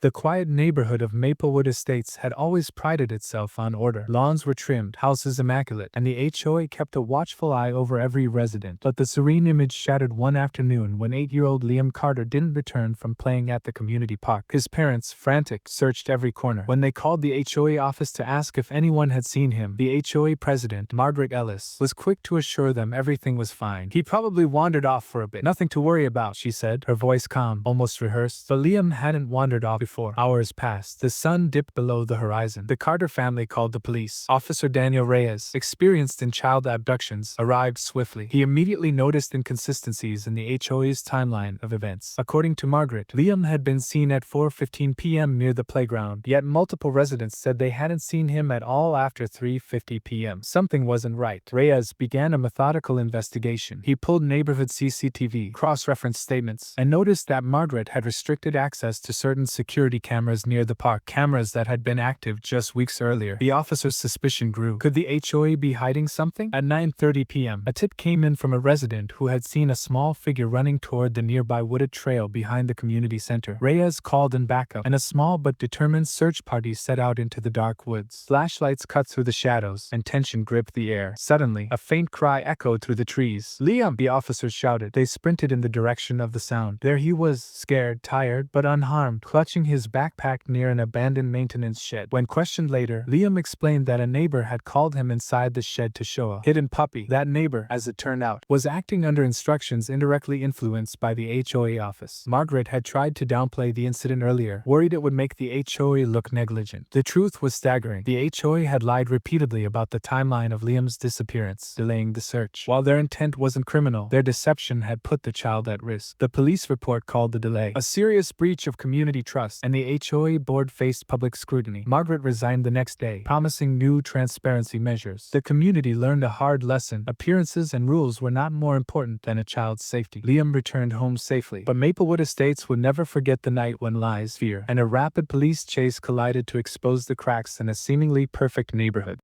The quiet neighborhood of Maplewood Estates had always prided itself on order. Lawns were trimmed, houses immaculate, and the HOA kept a watchful eye over every resident. But the serene image shattered one afternoon when 8-year-old Liam Carter didn't return from playing at the community park. His parents, frantic, searched every corner. When they called the HOA office to ask if anyone had seen him, the HOA president, Margaret Ellis, was quick to assure them everything was fine. "He probably wandered off for a bit. Nothing to worry about," she said, her voice calm, almost rehearsed. But Liam hadn't wandered off before. Hours passed. The sun dipped below the horizon. The Carter family called the police. Officer Daniel Reyes, experienced in child abductions, arrived swiftly. He immediately noticed inconsistencies in the HOA's timeline of events. According to Margaret, Liam had been seen at 4:15 p.m. near the playground, yet multiple residents said they hadn't seen him at all after 3:50 p.m. Something wasn't right. Reyes began a methodical investigation. He pulled neighborhood CCTV, cross-referenced statements, and noticed that Margaret had restricted access to certain security cameras near the park, cameras that had been active just weeks earlier. The officer's suspicion grew. Could the HOA be hiding something? At 9:30 p.m., a tip came in from a resident who had seen a small figure running toward the nearby wooded trail behind the community center. Reyes called in backup, and a small but determined search party set out into the dark woods. Flashlights cut through the shadows, and tension gripped the air. Suddenly, a faint cry echoed through the trees. "Liam!" the officers shouted. They sprinted in the direction of the sound. There he was, scared, tired, but unharmed, clutching his backpack near an abandoned maintenance shed. When questioned later, Liam explained that a neighbor had called him inside the shed to show a hidden puppy. That neighbor, as it turned out, was acting under instructions indirectly influenced by the HOA office. Margaret had tried to downplay the incident earlier, worried it would make the HOA look negligent. The truth was staggering. The HOA had lied repeatedly about the timeline of Liam's disappearance, delaying the search. While their intent wasn't criminal, their deception had put the child at risk. The police report called the delay a serious breach of community trust, and the HOA board faced public scrutiny. Margaret resigned the next day, promising new transparency measures. The community learned a hard lesson. Appearances and rules were not more important than a child's safety. Liam returned home safely, but Maplewood Estates would never forget the night when lies, fear, and a rapid police chase collided to expose the cracks in a seemingly perfect neighborhood.